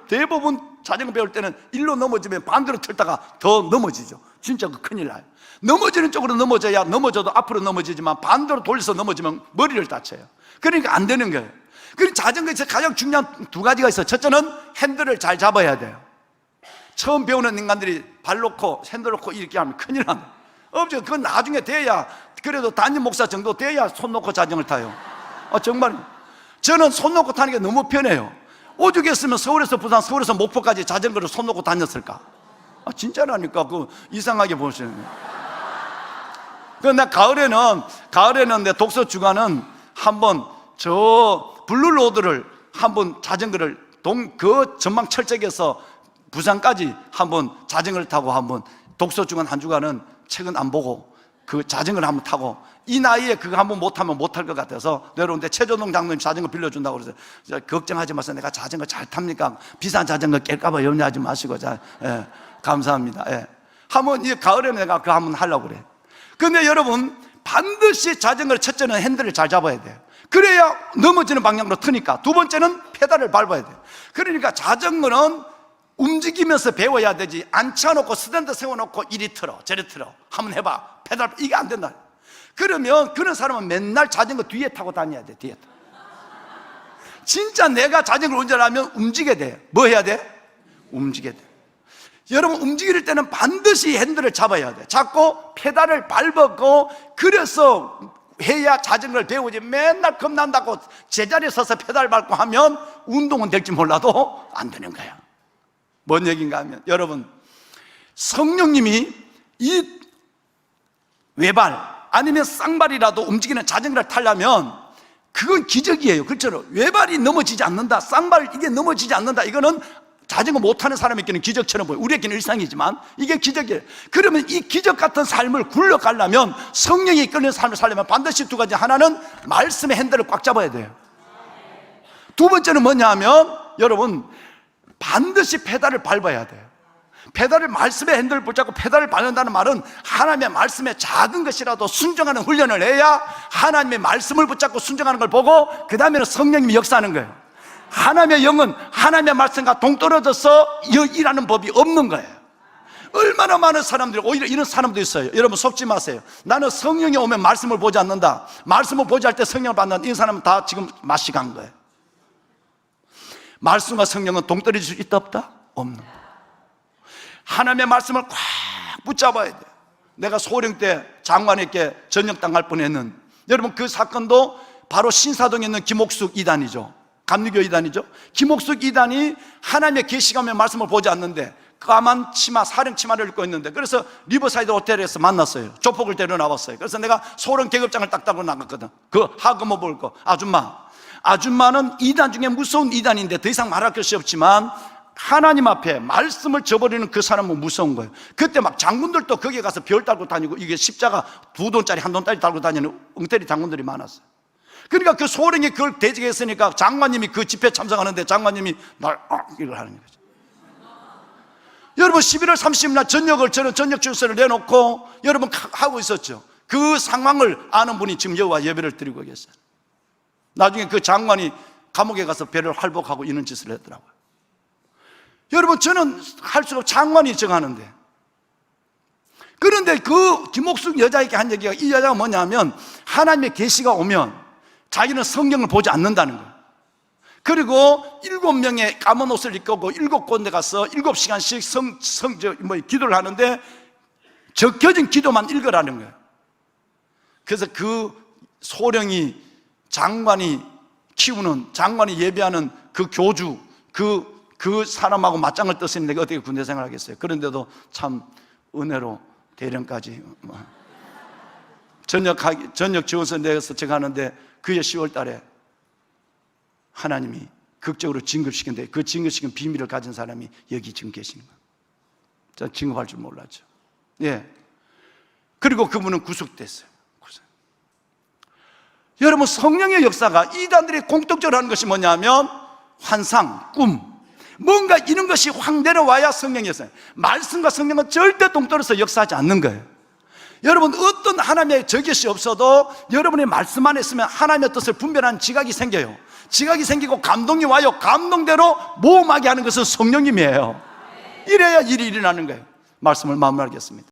대부분 자전거 배울 때는 일로 넘어지면 반대로 틀다가 더 넘어지죠. 진짜 그 큰일 나요. 넘어지는 쪽으로 넘어져야 넘어져도 앞으로 넘어지지만 반대로 돌려서 넘어지면 머리를 다쳐요. 그러니까 안 되는 거예요. 그리고 자전거에서 가장 중요한 두 가지가 있어요. 첫째는 핸들을 잘 잡아야 돼요. 처음 배우는 인간들이 발 놓고 핸들 놓고 이렇게 하면 큰일 납니다. 없죠. 그건 나중에 돼야, 그래도 담임 목사 정도 돼야 손 놓고 자전거를 타요. 정말 저는 손 놓고 타는 게 너무 편해요. 오죽했으면 서울에서 부산, 서울에서 목포까지 자전거를 손 놓고 다녔을까? 진짜라니까. 그 이상하게 보시는 거예요. 그런데 가을에는 내 독서 주간은 한번 저 블루로드를 한번 자전거를 그 전망 철책에서 부산까지 한번 자전거를 타고 한번 독서 주간 한 주간은 책은 안 보고 그 자전거를 한번 타고, 이 나이에 그거 한번 못하면 못할 것 같아서 내려오는데 최조동 장로님 자전거 빌려준다고 그래서 걱정하지 마세요. 내가 자전거 잘 탑니까? 비싼 자전거 깰까봐 염려하지 마시고. 예, 감사합니다. 예. 한번 이 가을에 내가 그거 한번 하려고 그래. 근데 여러분, 반드시 자전거를 첫째는 핸들을 잘 잡아야 돼요. 그래야 넘어지는 방향으로 트니까. 두 번째는 페달을 밟아야 돼요. 그러니까 자전거는 움직이면서 배워야 되지, 앉혀놓고 스탠드 세워놓고 이리 틀어 저리 틀어 한번 해봐, 페달, 이게 안 된다. 그러면 그런 사람은 맨날 자전거 뒤에 타고 다녀야 돼. 뒤에 타고. 진짜 내가 자전거를 운전하면 움직여야 돼. 뭐 해야 돼? 움직여야 돼. 여러분, 움직일 때는 반드시 핸들을 잡아야 돼. 잡고 페달을 밟고, 그래서 해야 자전거를 배우지. 맨날 겁난다고 제자리에 서서 페달 밟고 하면 운동은 될지 몰라도 안 되는 거야. 뭔 얘기인가 하면, 여러분, 성령님이 이 외발 아니면 쌍발이라도 움직이는 자전거를 타려면 그건 기적이에요. 그렇죠? 외발이 넘어지지 않는다, 쌍발 이게 넘어지지 않는다, 이거는 자전거 못하는 사람에게는 기적처럼 보여요. 우리에게는 일상이지만 이게 기적이에요. 그러면 이 기적 같은 삶을 굴러가려면, 성령이 이끄는 삶을 살려면 반드시 두 가지. 하나는 말씀의 핸들을 꽉 잡아야 돼요. 두 번째는 뭐냐 하면, 여러분, 반드시 페달을 밟아야 돼요. 페달을, 말씀의 핸들을 붙잡고 페달을 밟는다는 말은 하나님의 말씀에 작은 것이라도 순종하는 훈련을 해야 하나님의 말씀을 붙잡고 순종하는 걸 보고 그 다음에는 성령님이 역사하는 거예요. 하나님의 영은 하나님의 말씀과 동떨어져서 일하는 법이 없는 거예요. 얼마나 많은 사람들이, 오히려 이런 사람도 있어요. 여러분, 속지 마세요. 나는 성령이 오면 말씀을 보지 않는다, 말씀을 보지 할 때 성령을 받는다, 이 사람은 다 지금 맛이 간 거예요. 말씀과 성령은 동떨어질 수 있다 없다? 없는 거예요. 하나님의 말씀을 꽉 붙잡아야 돼요. 내가 소령 때 장관에게 전역당할 뻔했는, 여러분, 그 사건도 바로 신사동에 있는 김옥숙 이단이죠. 감리교 이단이죠. 김옥숙 이단이 하나님의 계시감의 말씀을 보지 않는데 까만 치마, 사령 치마를 입고 있는데, 그래서 리버사이드 호텔에서 만났어요. 조폭을 데려 나왔어요. 그래서 내가 소령 계급장을 딱 따고 나갔거든. 그 하금을 볼 거. 아줌마는 이단 중에 무서운 이단인데 더 이상 말할 것이 없지만 하나님 앞에 말씀을 저버리는 그 사람은 무서운 거예요. 그때 막 장군들도 거기에 가서 별 달고 다니고, 이게 십자가 2돈짜리 1돈짜리 달고 다니는 엉터리 장군들이 많았어요. 그러니까 그 소령이 그걸 대적했으니까 장관님이 그 집회 참석하는데 장관님이 날 이걸 하는 거죠. 여러분, 11월 30일 날 저는 저녁 주소를 내놓고 여러분 하고 있었죠. 그 상황을 아는 분이 지금 여호와 예배를 드리고 계세요. 나중에 그 장관이 감옥에 가서 배를 활복하고 이런 짓을 했더라고요. 여러분, 저는 할 수가 없고 장관이 정하는데, 그런데 그 김옥숙 여자에게 한 얘기가, 이 여자가 뭐냐면 하나님의 계시가 오면 자기는 성경을 보지 않는다는 거예요. 그리고 7명의 까만 옷을 입고 7군데 가서 7시간씩 기도를 하는데 적혀진 기도만 읽으라는 거예요. 그래서 그 소령이, 장관이 키우는, 장관이 예배하는 그 교주, 그 사람하고 맞짱을 떴으니 내가 어떻게 군대 생활하겠어요. 그런데도 참 은혜로 대령까지 전역 지원서 내서 제가 하는데, 그해 10월 달에 하나님이 극적으로 진급시켰는데, 그 진급시킨 비밀을 가진 사람이 여기 지금 계시는 거예요. 저 진급할 줄 몰랐죠. 예. 그리고 그분은 구속됐어요. 여러분, 성령의 역사가 이단들이 공통적으로 하는 것이 뭐냐면 환상, 꿈, 뭔가 이런 것이 확 내려와야 성령이었어요. 말씀과 성령은 절대 동떨어서 역사하지 않는 거예요. 여러분, 어떤 하나님의 저것이 없어도 여러분의 말씀 안에 있으면 하나님의 뜻을 분별하는 지각이 생겨요. 지각이 생기고 감동이 와요. 감동대로 모험하게 하는 것은 성령님이에요. 이래야 일이 일어나는 거예요. 말씀을 마무리하겠습니다.